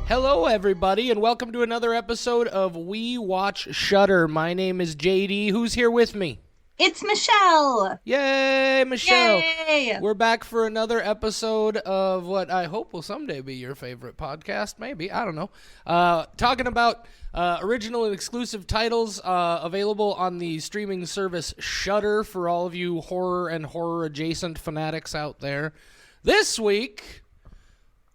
Hello, everybody, and welcome to another episode of We Watch Shudder. My name is JD. Who's here with me? It's Michelle! Yay, Michelle! Yay! We're back for another episode of what I hope will someday be your favorite podcast. Maybe, I don't know. Talking about original and exclusive titles available on the streaming service Shudder for all of you horror and horror-adjacent fanatics out there. This week,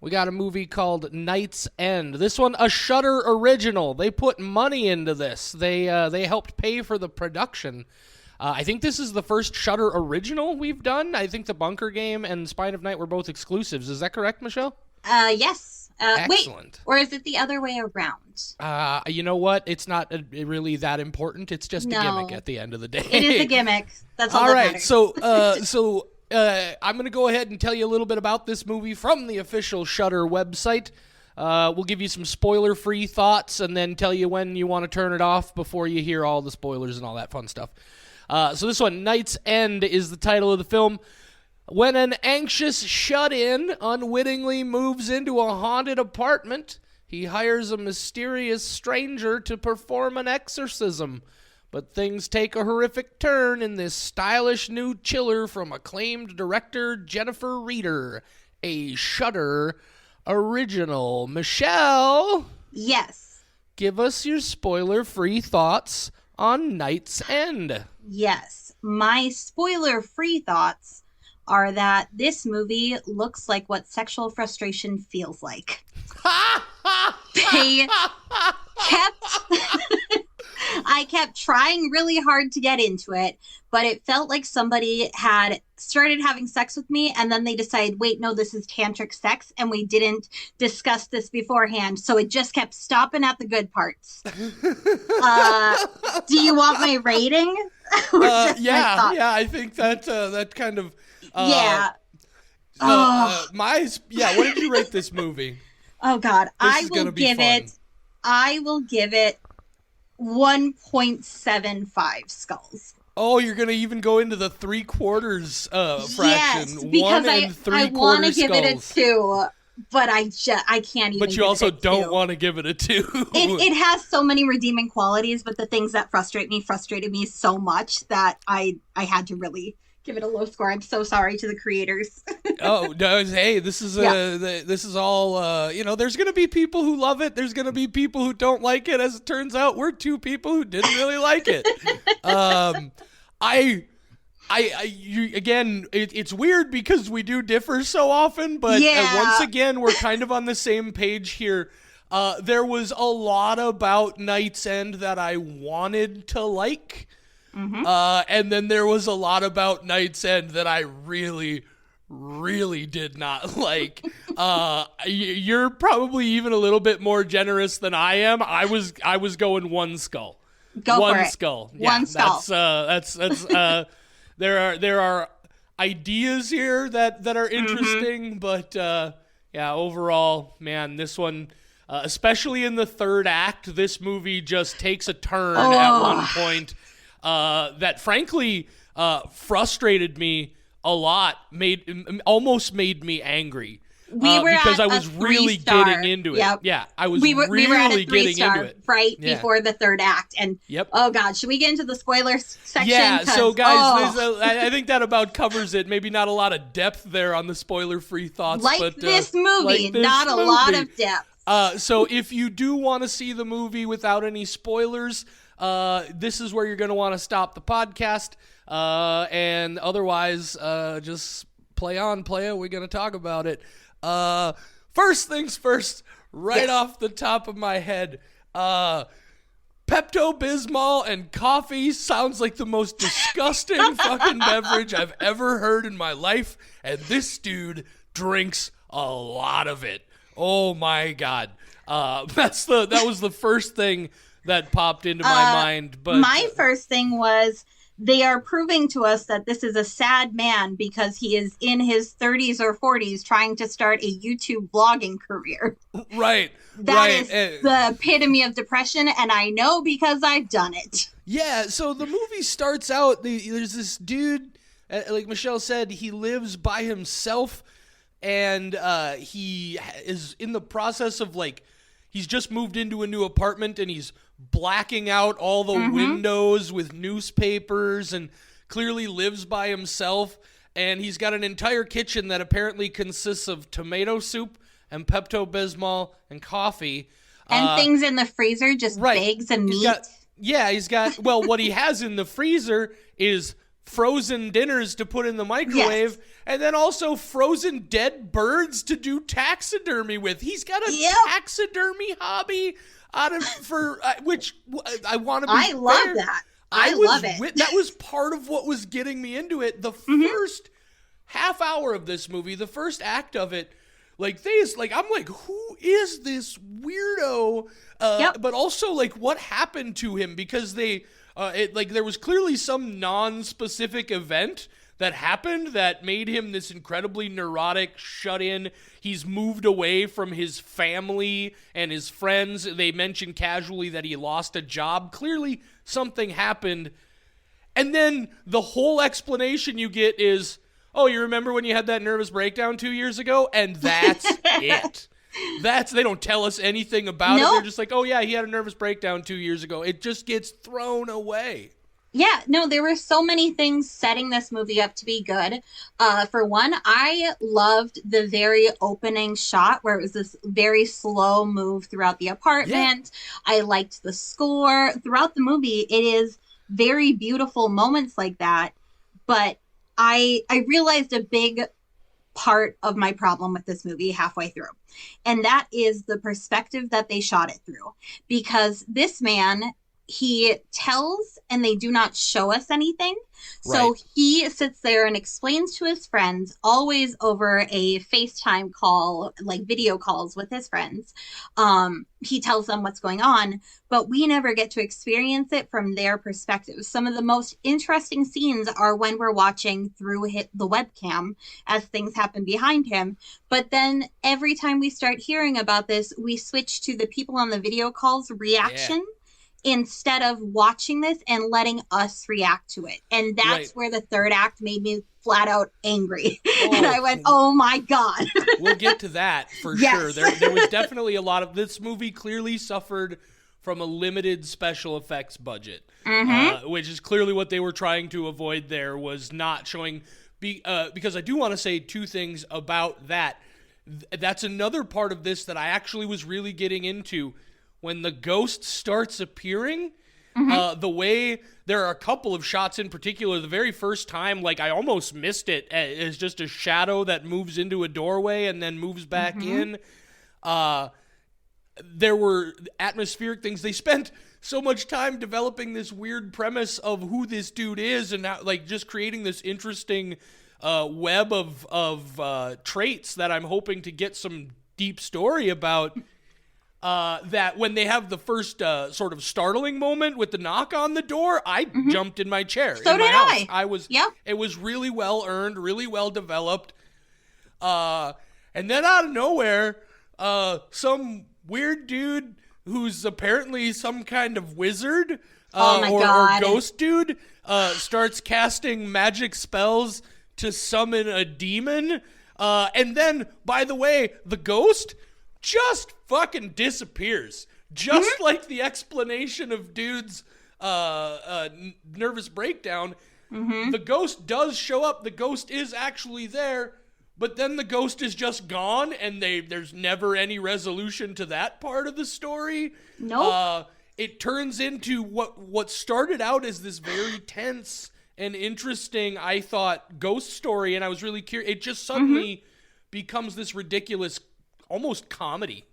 we got a movie called Night's End. This one, a Shudder original. They put money into this. They helped pay for the production. I think this is the first Shudder original we've done. I think The Bunker Game and Spine of Night were both exclusives. Is that correct, Michelle? Yes. Excellent. Wait, or is it the other way around? You know what? It's not really that important. It's just a gimmick at the end of the day. It is a gimmick. That's all that matters. So I'm going to go ahead and tell you a little bit about this movie from the official Shudder website. We'll give you some spoiler-free thoughts and then tell you when you want to turn it off before you hear all the spoilers and all that fun stuff. So this one, Night's End, is the title of the film. When an anxious shut-in unwittingly moves into a haunted apartment, he hires a mysterious stranger to perform an exorcism. But things take a horrific turn in this stylish new chiller from acclaimed director Jennifer Reeder, a Shudder original. Michelle? Yes. Give us your spoiler-free thoughts on Night's End. Yes. My spoiler-free thoughts are that this movie looks like what sexual frustration feels like. They I kept trying really hard to get into it, but it felt like somebody had started having sex with me and then they decided, wait, no, this is tantric sex and we didn't discuss this beforehand. So it just kept stopping at the good parts. Do you want my rating? Yeah, I think that kind of... yeah. What did you rate this movie? Oh, God. I will give it 1.75 skulls. Oh, you're going to even go into the 3/4 fraction. Yes, because I want to give it a 2, but I can't even. But you also don't want to give it a 2. It has so many redeeming qualities, but the things that frustrated me so much that I had to really give it a low score. I'm so sorry to the creators. Oh, no, hey, this is all, there's going to be people who love it. There's going to be people who don't like it. As it turns out, we're two people who didn't really like it. It's weird because we do differ so often, but once again, we're kind of on the same page here. There was a lot about Night's End that I wanted to like. Mm-hmm. And then there was a lot about Night's End that I really, really did not like. You're probably even a little bit more generous than I am. I was going 1 skull. One skull. Yeah, 1 skull. That's there are ideas here that are interesting, but overall, man, this one, especially in the third act, this movie just takes a turn at one point. That frankly frustrated me a lot, almost made me angry. Because I was really getting into it. Yep. Yeah, I was we were at a getting into it. Right before the third act. And oh God, should we get into the spoilers section? Yeah, so guys, I think that about covers it. Maybe not a lot of depth there on the spoiler-free thoughts. But this movie, not a lot of depth. So if you do want to see the movie without any spoilers, this is where you're going to want to stop the podcast. And otherwise, just play on, play it. We're going to talk about it. First things first, off the top of my head, Pepto Bismol and coffee sounds like the most disgusting fucking beverage I've ever heard in my life. And this dude drinks a lot of it. Oh my God. That was the first thing that popped into my mind. But my first thing was, they are proving to us that this is a sad man because he is in his 30s or 40s trying to start a YouTube vlogging career. Right. That is the epitome of depression, and I know because I've done it. Yeah, so the movie starts out, there's this dude, like Michelle said, he lives by himself, and he is in the process of, like, he's just moved into a new apartment and he's blacking out all the windows with newspapers and clearly lives by himself. And he's got an entire kitchen that apparently consists of tomato soup and Pepto Bismol and coffee. And things in the freezer, just eggs and meat. He's got, well, what he has in the freezer is frozen dinners to put in the microwave, and then also frozen dead birds to do taxidermy with. He's got a taxidermy hobby which I want to be fair. Love that. I love it. That was part of what was getting me into it. The first half hour of this movie, the first act of it, I'm like, who is this weirdo? But also, like, what happened to him? Because there was clearly some non-specific event that happened that made him this incredibly neurotic, shut-in. He's moved away from his family and his friends. They mentioned casually that he lost a job. Clearly, something happened. And then the whole explanation you get is, oh, you remember when you had that nervous breakdown 2 years ago? And that's it. They don't tell us anything about it. They're just like, oh yeah, he had a nervous breakdown 2 years ago. It just gets thrown away. Yeah, no, there were so many things setting this movie up to be good. For one, I loved the very opening shot where it was this very slow move throughout the apartment. Yeah. I liked the score. Throughout the movie, it is very beautiful moments like that. But I realized a big part of my problem with this movie halfway through. And that is the perspective that they shot it through. Because this man, he tells and they do not show us anything. So he sits there and explains to his friends, always over a FaceTime call, like video calls with his friends. He tells them what's going on, but we never get to experience it from their perspective. Some of the most interesting scenes are when we're watching through the webcam as things happen behind him. But then every time we start hearing about this, we switch to the people on the video calls reaction. Yeah. Instead of watching this and letting us react to it. And that's where the third act made me flat out angry. And I went, oh my God. We'll get to that for sure. There was definitely a lot of, this movie clearly suffered from a limited special effects budget, which is clearly what they were trying to avoid there, was not showing, because I do want to say two things about that. That's another part of this that I actually was really getting into. When the ghost starts appearing, the way, there are a couple of shots in particular, the very first time, like, I almost missed it. It's just a shadow that moves into a doorway and then moves back in. There were atmospheric things. They spent so much time developing this weird premise of who this dude is, and now, like, just creating this interesting web of traits that I'm hoping to get some deep story about. That when they have the first sort of startling moment with the knock on the door, I jumped in my chair. So in my did house. I. It was really well earned, really well developed. And then out of nowhere, some weird dude who's apparently some kind of wizard or ghost dude starts casting magic spells to summon a demon. And then, by the way, the ghost just fucking disappears. Just like the explanation of dude's nervous breakdown. The ghost does show up. The ghost is actually there, but then the ghost is just gone, and there's never any resolution to that part of the story. Nope. It turns into what started out as this very tense and interesting, I thought, ghost story, and I was really curious. It just suddenly becomes this ridiculous almost comedy.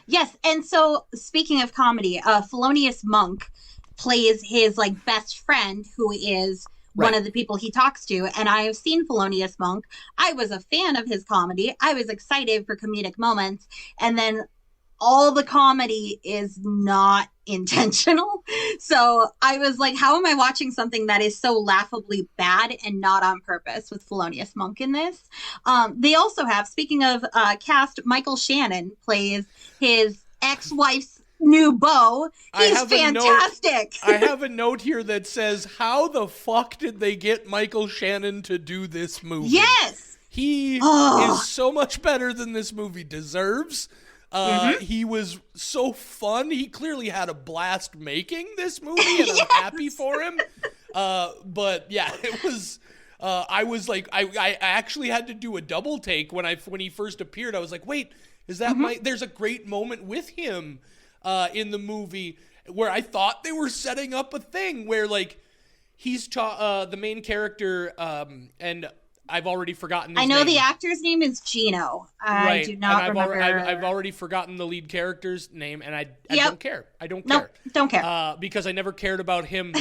Yes, and so speaking of comedy, Felonious Monk plays his like best friend, who is one of the people he talks to. And I have seen Felonious Monk. I was a fan of his comedy. I was excited for comedic moments, and then all the comedy is not intentional. So I was like, how am I watching something that is so laughably bad and not on purpose with Felonious Monk in this? They also have, speaking of cast, Michael Shannon plays his ex-wife's new beau. He's fantastic. I have a note here that says, how the fuck did they get Michael Shannon to do this movie? Yes! He is so much better than this movie deserves. He was so fun. He clearly had a blast making this movie, and I'm happy for him. But yeah, it was. I was like, I actually had to do a double take when he first appeared. I was like, wait, is that There's a great moment with him in the movie where I thought they were setting up a thing where like he's the main character, and I've already forgotten his name. I know the actor's name is Gino. I do not remember. I've already forgotten the lead character's name, and I don't care. I don't care. Nope, don't care. Because I never cared about him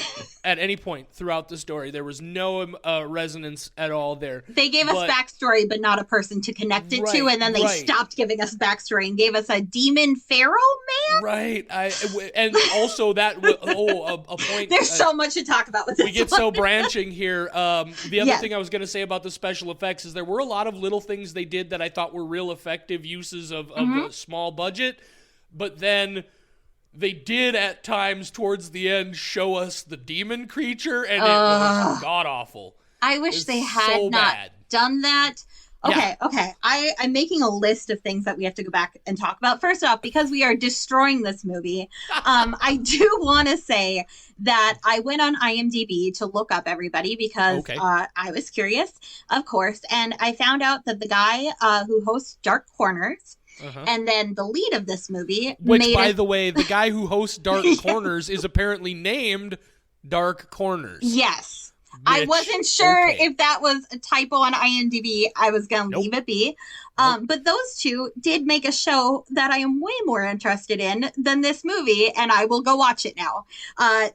at any point throughout the story. There was no resonance at all there. They gave us backstory, but not a person to connect it to, and then they stopped giving us backstory and gave us a demon pharaoh man? Right. And also that, a point. There's so much to talk about with this. We get so branching here. The other thing I was going to say about the special effects is there were a lot of little things they did that I thought were real effective uses of a small budget, but then they did at times towards the end show us the demon creature, and it was god-awful. I wish they had not done that. Okay. I'm making a list of things that we have to go back and talk about. First off, because we are destroying this movie, I do want to say that I went on IMDb to look up everybody because I was curious, of course, and I found out that the guy who hosts Dark Corners, and then the lead of this movie, which, by the way, the guy who hosts Dark Corners is apparently named Dark Corners. Yes. I wasn't sure if that was a typo on IMDb. I was going to leave it be. But those two did make a show that I am way more interested in than this movie, and I will go watch it now.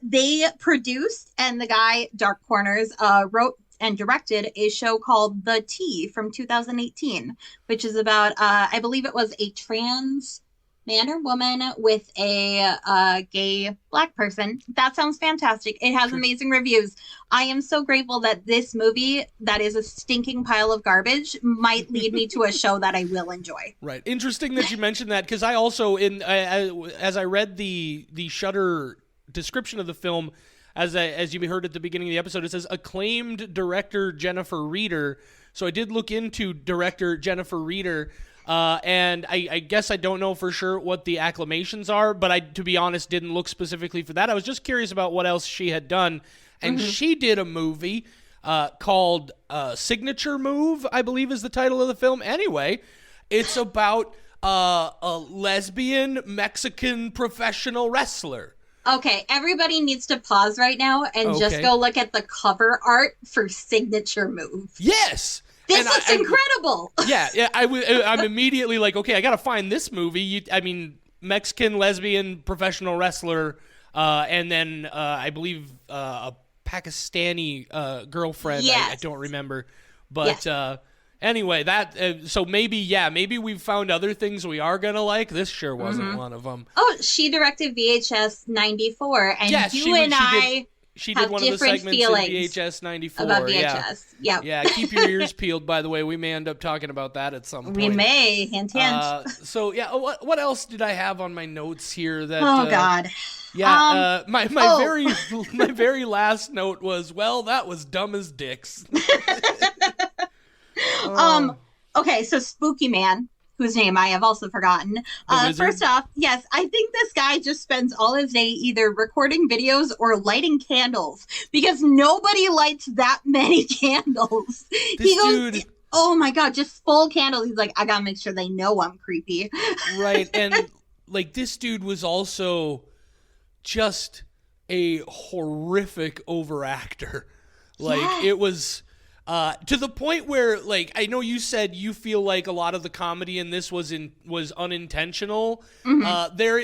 They produced, and the guy, Dark Corners, wrote and directed a show called The Tea from 2018, which is about, I believe it was a trans man or woman with a gay black person. That sounds fantastic. It has amazing reviews. I am so grateful that this movie, that is a stinking pile of garbage, might lead me to a show that I will enjoy. Right. Interesting that you mentioned that, because I also, as I read the Shudder description of the film, as you heard at the beginning of the episode, it says acclaimed director Jennifer Reeder. So I did look into director Jennifer Reeder. And I guess I don't know for sure what the acclamations are, but I, to be honest, didn't look specifically for that. I was just curious about what else she had done. And she did a movie called Signature Move, I believe is the title of the film. Anyway, it's about a lesbian Mexican professional wrestler. Okay, everybody needs to pause right now and just go look at the cover art for Signature Move. Yes! This looks incredible. Yeah. I'm immediately like, okay, I got to find this movie. Mexican lesbian professional wrestler, and then I believe a Pakistani girlfriend. Yes. I don't remember, but anyway, that. So maybe we've found other things we are gonna like. This sure wasn't one of them. Oh, she directed VHS 94, and She did one of the segments in VHS 94. About VHS. Yeah, keep your ears peeled, by the way. We may end up talking about that at some point. We may. Hint, hint. So, yeah, what else did I have on my notes here? God. Yeah, my very last note was, well, that was dumb as dicks. Okay, so Spooky Man, whose name I have also forgotten. First off, yes, I think this guy just spends all his day either recording videos or lighting candles, because nobody lights that many candles. Dude, oh my God, just full candles. He's like, I gotta make sure they know I'm creepy. Right, and like this dude was also just a horrific overactor. Like it was... to the point where, like, I know you said you feel like a lot of the comedy in this was unintentional. There,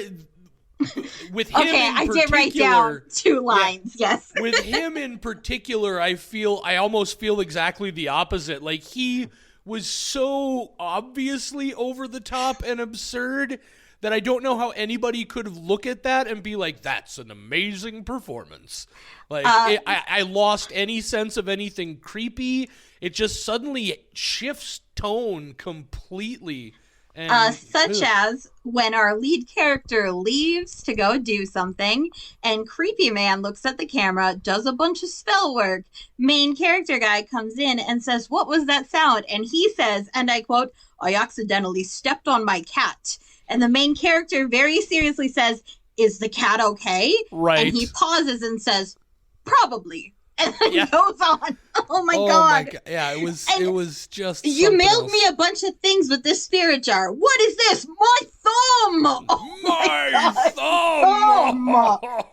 with him in particular, I did write down 2 lines. Yes, with him in particular, I almost feel exactly the opposite. Like he was so obviously over the top and absurd that I don't know how anybody could look at that and be like, that's an amazing performance. Like, I lost any sense of anything creepy. It just suddenly shifts tone completely. And, such as when our lead character leaves to go do something, and Creepy Man looks at the camera, does a bunch of spell work. Main character guy comes in and says, "What was that sound?" And he says, and I quote, "I accidentally stepped on my cat." And the main character very seriously says, "Is the cat okay?" Right. And he pauses and says, "Probably." And then goes on. Oh my god. Yeah, it was just you mailed else. me a bunch of things with this spirit jar. What is this? My thumb. Oh my thumb.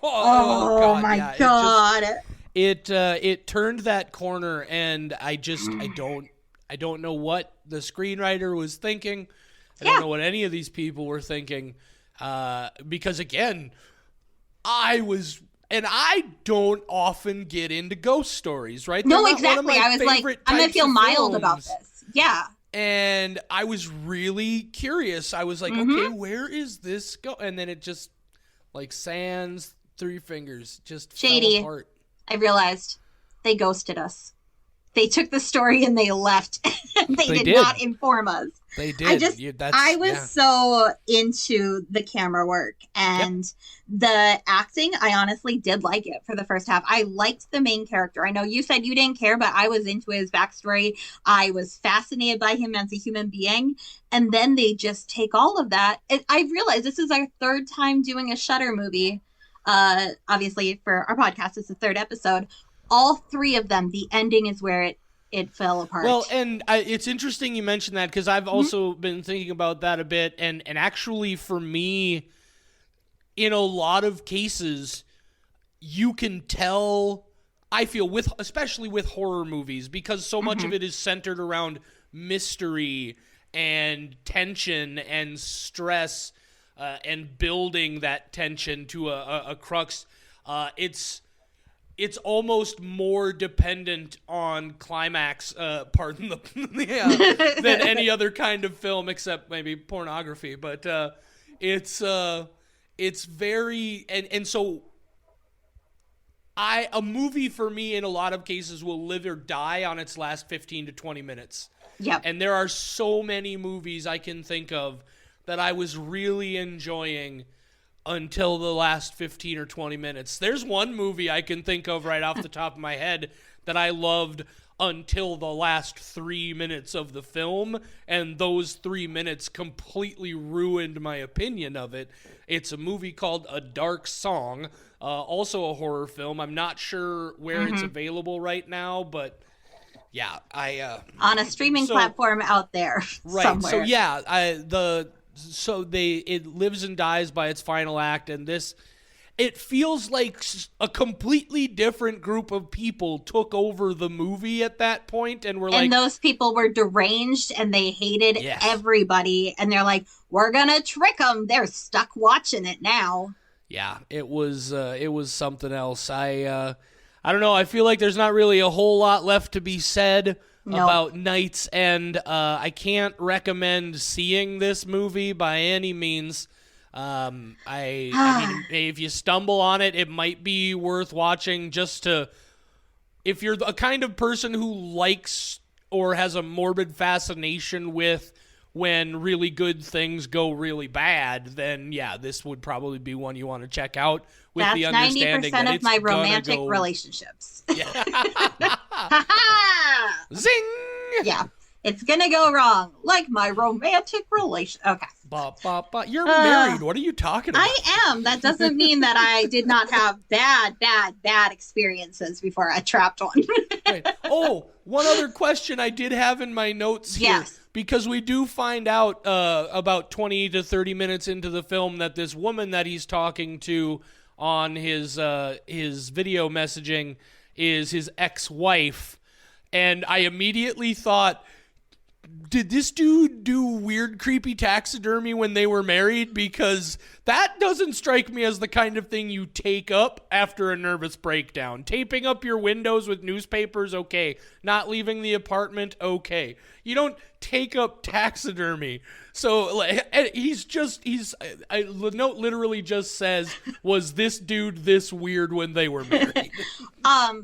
Oh my god. It turned that corner, and I don't know what the screenwriter was thinking. I don't know what any of these people were thinking, because again, I don't often get into ghost stories, right? No, exactly. I was like, I'm going to feel mild about this. Yeah. And I was really curious. I was like, okay, where is this go? And then it just, like sands through your fingers, just Shady. fell apart. I realized they ghosted us. They took the story and they left. they did not inform us. They did. I was so into the camera work and the acting. I honestly did like it for the first half. I liked the main character. I know you said you didn't care, but I was into his backstory. I was fascinated by him as a human being. And then they just take all of that. I realized this is our third time doing a Shudder movie. Obviously, for our podcast, it's the third episode. All three of them, the ending is where it fell apart. Well, and it's interesting you mentioned that, because I've also been thinking about that a bit, and actually for me, in a lot of cases, you can tell, I feel, especially with horror movies, because so much of it is centered around mystery and tension and stress, and building that tension to a crux. It's almost more dependent on climax, than any other kind of film, except maybe pornography. But it's very, and so a movie for me in a lot of cases will live or die on its last 15 to 20 minutes. Yep. And there are so many movies I can think of that I was really enjoying until the last 15 or 20 minutes. There's one movie I can think of right off the top of my head that I loved until the last 3 minutes of the film, and those 3 minutes completely ruined my opinion of it. It's a movie called A Dark Song, also a horror film. I'm not sure where it's available right now, but yeah, on a streaming platform out there somewhere. So yeah, it lives and dies by its final act, and it feels like a completely different group of people took over the movie at that point, and those people were deranged and they hated everybody, and they're like, we're gonna trick them. They're stuck watching it now. Yeah, it was something else. I don't know. I feel like there's not really a whole lot left to be said about Night's End. I can't recommend seeing this movie by any means. I mean, if you stumble on it, it might be worth watching if you're a kind of person who likes or has a morbid fascination with when really good things go really bad, then yeah, this would probably be one you want to check out. With That's the understanding 90% of my romantic relationships. Yeah. Zing! Yeah. It's gonna go wrong, like my romantic relation. Okay. You're married. What are you talking about? I am. That doesn't mean that I did not have bad experiences before I trapped one. Right. Oh, one other question I did have in my notes here. Yes. Because we do find out about 20 to 30 minutes into the film that this woman that he's talking to on his video messaging is his ex-wife. And I immediately thought, did this dude do weird, creepy taxidermy when they were married? Because that doesn't strike me as the kind of thing you take up after a nervous breakdown. Taping up your windows with newspapers, okay. Not leaving the apartment, okay. You don't take up taxidermy. So the note literally just says, was this dude this weird when they were married?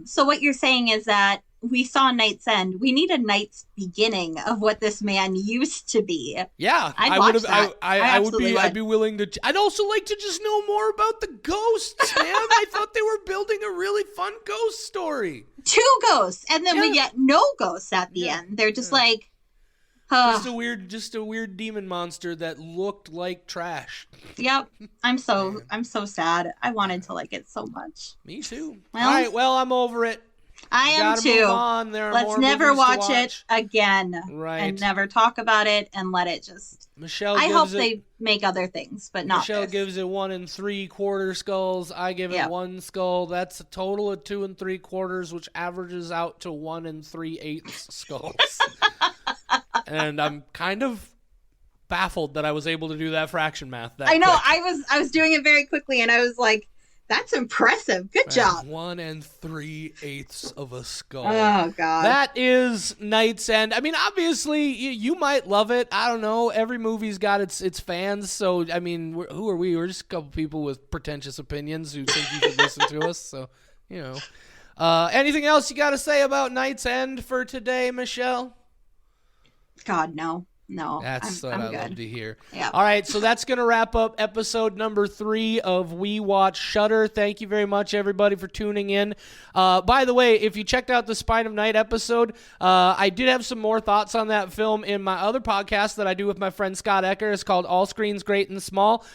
So what you're saying is that we saw Night's End. We need a Night's beginning of what this man used to be. Yeah, I'd be willing to. I'd also like to just know more about the ghosts, man. I thought they were building a really fun ghost story. 2 ghosts, and then we get no ghosts at the end. They're just like, Just a weird demon monster that looked like trash. Yep. I'm so sad. I wanted to like it so much. Me too. Well, all right, well, I'm over it. I am too. Move on. There are Let's more never watch watch it again. Right. And never talk about it and let it just. I hope they make other things, but not Michelle this. gives it 1 3/4 skulls. I give it 1 skull. That's a total of 2 3/4, which averages out to 1 3/8 skulls. And I'm kind of baffled that I was able to do that fraction math. I know. Quick. I was doing it very quickly, and I was like, "That's impressive. Good job." 1 3/8 of a skull. Oh God. That is Night's End. I mean, obviously, you might love it. I don't know. Every movie's got its fans. So I mean, who are we? We're just a couple people with pretentious opinions who think you should listen to us. So anything else you got to say about Night's End for today, Michelle? God, no. That's what I love to hear. Yeah. All right, so that's going to wrap up episode number 3 of We Watch Shudder. Thank you very much, everybody, for tuning in. By the way, if you checked out the Spine of Night episode, I did have some more thoughts on that film in my other podcast that I do with my friend Scott Ecker. It's called All Screens Great and Small.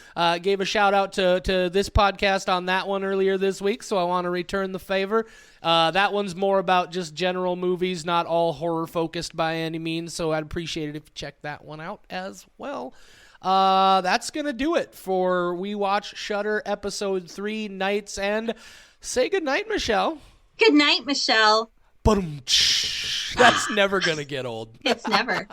Gave a shout out to this podcast on that one earlier this week, so I want to return the favor. That one's more about just general movies, not all horror focused by any means, so I'd appreciate it if you check that one out as well. That's going to do it for We Watch Shudder episode 3, Night's End. Say goodnight, Michelle. Good night, Michelle. That's never going to get old. It's never.